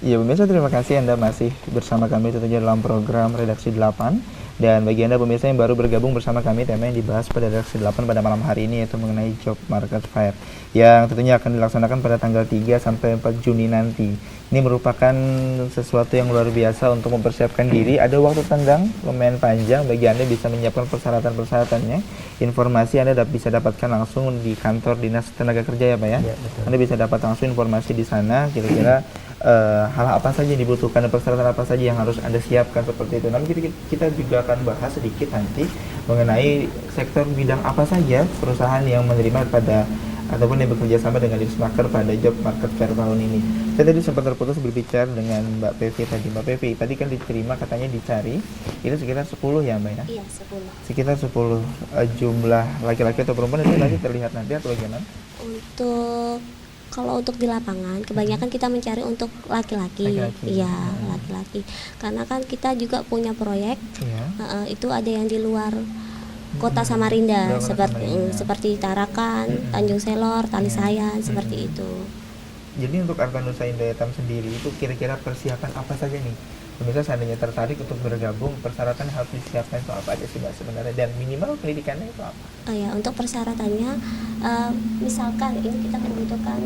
Ya pemirsa, terima kasih Anda masih bersama kami tentunya dalam program Redaksi 8. Dan bagi Anda pemirsa yang baru bergabung bersama kami, tema yang dibahas pada Redaksi 8 pada malam hari ini yaitu mengenai Job Market Fair yang tentunya akan dilaksanakan pada tanggal 3 sampai 4 Juni nanti. Ini merupakan sesuatu yang luar biasa untuk mempersiapkan diri. Ada waktu tenggang lumayan panjang bagi Anda bisa menyiapkan persyaratan-persyaratannya. Informasi Anda bisa dapatkan langsung di kantor Dinas Tenaga Kerja ya Pak ya? Ya, betul. Anda bisa dapat langsung informasi di sana kira-kira hal apa saja yang dibutuhkan dan persyaratan apa saja yang harus Anda siapkan seperti itu. Namun kita juga akan bahas sedikit nanti mengenai sektor bidang apa saja perusahaan yang menerima pada ataupun yang bekerja sama dengan Disnaker pada Job Market Fair tahun ini. Saya tadi sempat terputus berbicara dengan Mbak Pevi tadi. Mbak Pevi, tadi kan diterima katanya dicari itu sekitar 10 ya Mbak ya? Iya, 10. Sekitar 10 jumlah laki-laki atau perempuan itu nanti terlihat nanti atau bagaimana? Kalau untuk di lapangan, kebanyakan kita mencari untuk laki-laki. Iya, laki-laki. Karena kan kita juga punya proyek, itu ada yang di luar kota Samarinda, seperti Tarakan, Tanjung Selor, Talisayan, seperti itu. Jadi untuk Artanusa Indah Yatam sendiri itu kira-kira persiapan apa saja nih? Pemirsa seandainya tertarik untuk bergabung, persyaratan yang harus disiapkan itu apa aja sih Mbak sebenarnya, dan minimal pendidikannya itu apa? Untuk persyaratannya, misalkan ini kita membutuhkan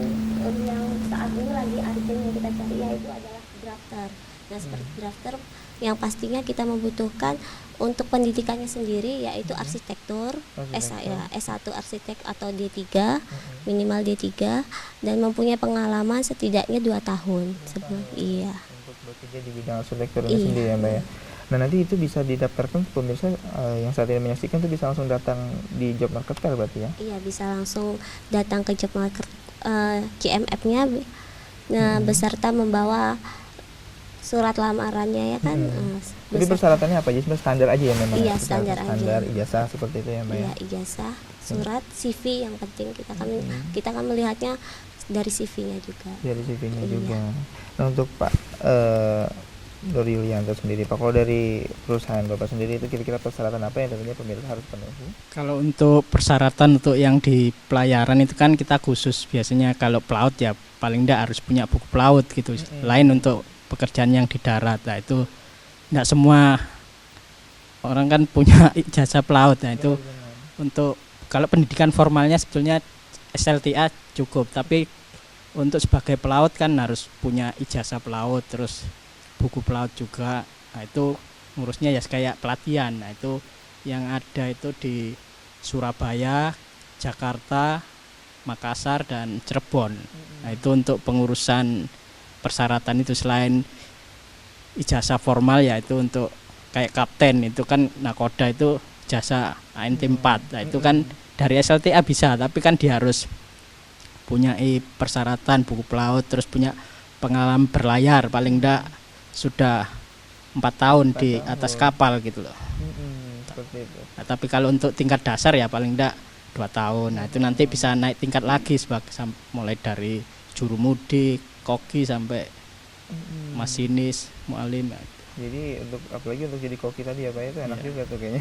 yang saat ini lagi urgent yang kita cari yaitu adalah drafter. Nah, seperti drafter yang pastinya kita membutuhkan untuk pendidikannya sendiri yaitu arsitektur, S1 arsitek atau D3, minimal D3, dan mempunyai pengalaman setidaknya 2 tahun. Iya. Untuk bekerja di bidang arsitekturnya sendiri ya Mbak ya. Nah nanti itu bisa didaftarkan pemirsa yang saat ini menyaksikan itu bisa langsung datang di Job Market Fair berarti ya? Iya, bisa langsung datang ke Job Market CMF-nya, beserta membawa surat lamarannya ya kan. Jadi persyaratannya apa aja? Standar aja ya memang? Iya, standar aja. Ijazah seperti itu ya Mbak ya? Iya, ijazah, surat, CV yang penting kita kan melihatnya dari CV-nya juga. Dari CV-nya juga. Nah untuk Pak Dori Yulianto sendiri Pak, kalau dari perusahaan Bapak sendiri itu kira-kira persyaratan apa yang tentunya pemirsa harus penuhi? Kalau untuk persyaratan untuk yang di pelayaran itu kan kita khusus, biasanya kalau pelaut ya paling enggak harus punya buku pelaut gitu. Lain untuk pekerjaan yang di darat, nah itu enggak semua orang kan punya ijazah pelaut. Nah itu untuk kalau pendidikan formalnya sebetulnya SLTA cukup, tapi untuk sebagai pelaut kan harus punya ijazah pelaut, terus buku pelaut juga. Nah itu ngurusnya ya kayak pelatihan. Nah itu yang ada itu di Surabaya, Jakarta, Makassar, dan Cirebon. Nah itu untuk pengurusan persyaratan itu. Selain ijazah formal ya itu untuk kayak kapten itu kan nakoda itu jasa ANT 4. Nah itu kan dari SLTA bisa, tapi kan dia harus punya persyaratan buku pelaut, terus punya pengalaman berlayar paling enggak sudah 4 tahun di atas kapal gitu loh. Seperti itu. Nah, tapi kalau untuk tingkat dasar ya paling enggak 2 tahun. Nah itu nanti bisa naik tingkat lagi mulai dari juru mudi, koki sampai masinis, mualim. Jadi apalagi untuk jadi koki tadi ya Pak, itu enak juga tuh kayaknya.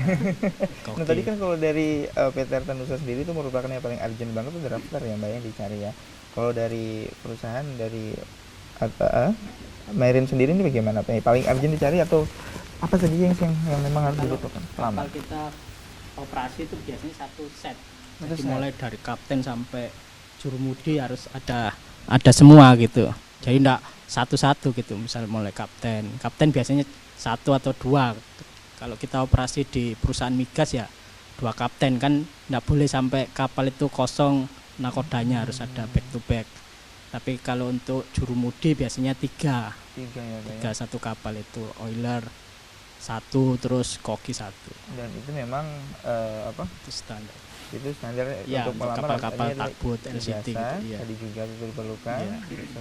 Koki. Nah tadi kan kalau dari PT Artanusa sendiri itu merupakan yang paling urgent banget itu drafter ya Mbak yang dicari ya. Kalau dari perusahaan dari Merin sendiri ini bagaimana Pak? Paling urgent dicari atau apa saja yang memang harus dibutuhkan? Kapal kita operasi itu biasanya 1 set. Jadi mulai dari kapten sampai juru mudi harus ada semua gitu. Jadi enggak satu-satu gitu. Misal mulai kapten biasanya 1 atau 2. Kalau kita operasi di perusahaan migas ya 2 kapten, kan enggak boleh sampai kapal itu kosong, nakodanya harus ada back to back. Tapi kalau untuk juru mudi biasanya 3 ya, 3 satu kapal itu, oiler 1, terus koki 1. Dan itu memang Itu standar. Itu standar Ya, untuk kapal-kapal tugboat LCT gitu, ya. Tadi juga itu diperlukan,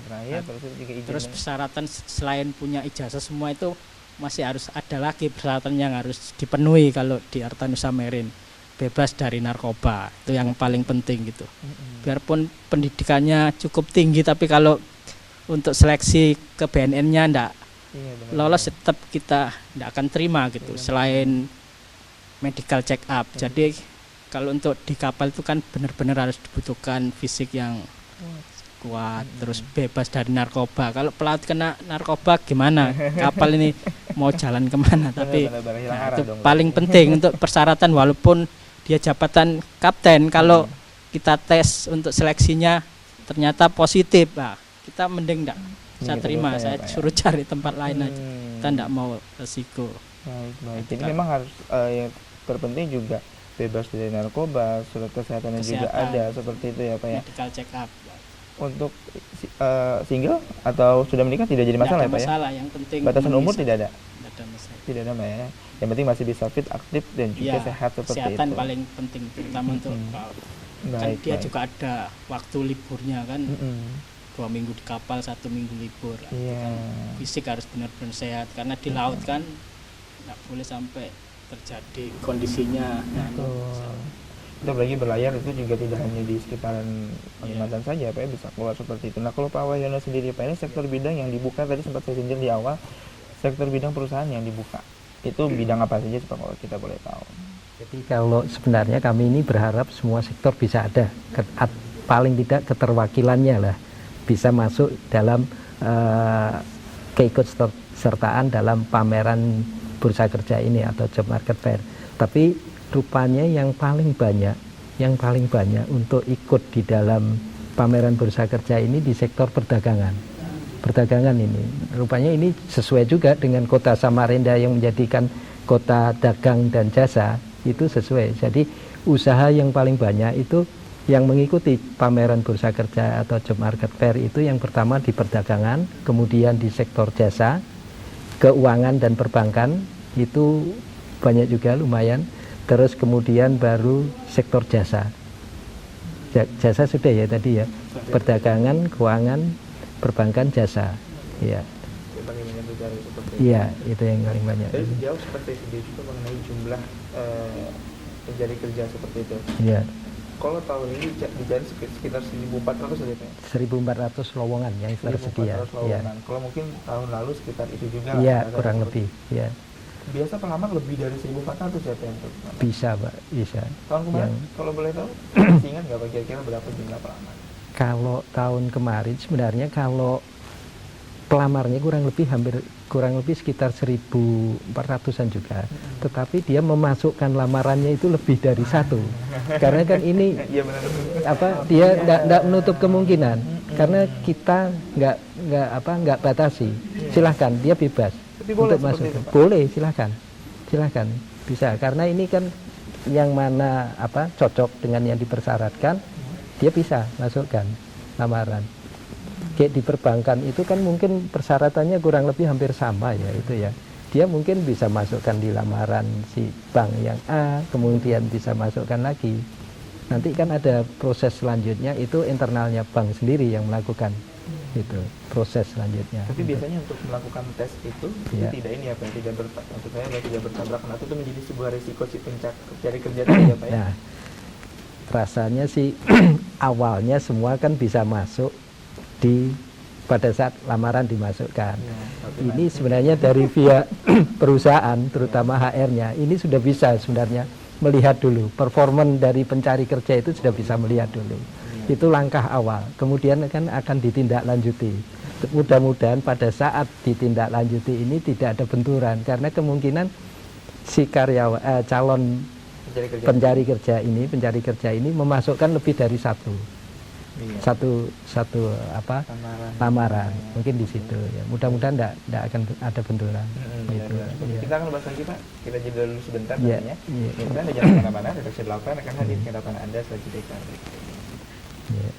terakhir terus juga izin. Terus persyaratan selain punya ijazah semua itu masih harus ada lagi persyaratan yang harus dipenuhi kalau di Artanusa Marine. Bebas dari narkoba, itu yang paling penting gitu. Biarpun pendidikannya cukup tinggi, tapi kalau untuk seleksi ke BNN-nya enggak lolos, tetap kita enggak akan terima gitu. Selain medical check up. Jadi kalau untuk di kapal itu kan benar-benar harus dibutuhkan fisik yang kuat, terus bebas dari narkoba. Kalau pelaut kena narkoba gimana? Kapal ini mau jalan kemana? Tapi Benar-benar hilang nah, arah itu dong. paling penting untuk persyaratan, walaupun dia jabatan kapten, kalau kita tes untuk seleksinya ternyata positif, nah, kita mending enggak saya Gitu terima, dulu saya Pak, ya. suruh cari tempat lain aja. Hmm. Kita enggak mau resiko. Baik. Jadi Kita- memang harus yang terpenting juga bebas dari narkoba, surat kesehatannya juga Kesehatan. ada seperti itu ya Pak ya. Medical check up. Untuk single atau sudah menikah tidak jadi masalah ya Pak ya? masalah, yang penting Batasan umur memenuhi tidak ada? Tidak ada masalah. Tidak ada Pak ya. Yang penting masih bisa fit, aktif dan juga Iya, sehat seperti kesehatan itu. paling penting, terutama untuk pelaut. Kan Baik, dia baik. juga ada waktu liburnya kan, Mm-mm. 2 minggu di kapal, 1 minggu libur. Nah, itu Iya. kan fisik harus benar-benar sehat, karena di laut kan nggak boleh sampai terjadi kondisinya. Betul. Kita apalagi berlayar itu juga tidak hanya di sekitaran Kalimantan Iya. saja Pak ya, bisa keluar seperti itu. Nah kalau Pak Wahyono sendiri Pak, ini sektor bidang yang dibuka tadi sempat saya sindir di awal, sektor bidang perusahaan yang dibuka itu bidang apa saja Pak kalau kita boleh tahu? Jadi kalau sebenarnya kami ini berharap semua sektor bisa ada, paling tidak keterwakilannya lah bisa masuk dalam keikutsertaan dalam pameran bursa kerja ini atau job market fair. Tapi rupanya yang paling banyak untuk ikut di dalam pameran bursa kerja ini di sektor perdagangan. Perdagangan ini rupanya ini sesuai juga dengan kota Samarinda yang menjadikan kota dagang dan jasa, itu sesuai. Jadi usaha yang paling banyak itu yang mengikuti pameran bursa kerja atau job market fair itu yang pertama di perdagangan, kemudian di sektor jasa, keuangan dan perbankan itu banyak juga lumayan, terus kemudian baru sektor jasa. Jasa sudah ya tadi ya, perdagangan, keuangan, perbankan, jasa. Iya. Bagaimana berjalan seperti itu? Iya, itu yang paling banyak. Dari sejauh seperti itu juga mengenai jumlah pencari kerja seperti itu. Iya. Kalau tahun ini dicari sekitar 1.400 saja Pak. 1.400 lowongan yang tersedia. 1.400 Iya. lowongan. Kalau mungkin tahun lalu sekitar itu juga lah. Iya, Rata-rata kurang seperti lebih. Iya. itu. Biasa pelamar lebih dari 1.400 ya Pak untuk pelamar? Bisa, Pak, bisa. Tahun kemarin Yang- kalau boleh tahu masih ingat nggak Pak kira-kira berapa jumlah pelamar? Kalau tahun kemarin sebenarnya kalau pelamarnya kurang lebih sekitar 1.400-an juga. Tetapi dia memasukkan lamarannya itu lebih dari satu. Karena kan ini Iya benar. dia tidak menutup kemungkinan karena kita nggak batasi. Silahkan dia bebas Tapi boleh untuk seperti masuk. itu, Pak? Boleh, silahkan bisa karena ini kan yang mana cocok dengan yang dipersyaratkan dia bisa masukkan lamaran. Kayak di perbankan itu kan mungkin persyaratannya kurang lebih hampir sama ya itu ya. Dia mungkin bisa masukkan di lamaran si bank yang A, kemudian bisa masukkan lagi. Nanti kan ada proses selanjutnya itu internalnya bank sendiri yang melakukan itu proses selanjutnya. Tapi biasanya untuk melakukan tes itu Iya. tidak ini ya Pak, maksud saya tidak bertabrakan atau itu menjadi sebuah risiko si pencari kerja tadi ya Pak ya? Nah, rasanya sih awalnya semua kan bisa masuk pada saat lamaran dimasukkan. Ya, tapi Ini sebenarnya dari pihak perusahaan, terutama HR-nya, ini sudah bisa sebenarnya melihat dulu. Performan dari pencari kerja itu sudah bisa melihat dulu. Itu langkah awal. Kemudian kan akan ditindaklanjuti. Mudah-mudahan pada saat ditindaklanjuti ini tidak ada benturan, karena kemungkinan si calon pencari kerja ini memasukkan lebih dari satu. Iya. satu lamaran mungkin di situ ya, mudah-mudahan tidak akan ada benturan. Gitu, iya. Kita akan bahas lagi Pak, kita jeda dulu sebentar Iya, nantinya. iya. Kita jangan kemana-mana, redaksi 8 akan hadir ke hadapan Anda selanjutnya. Iya.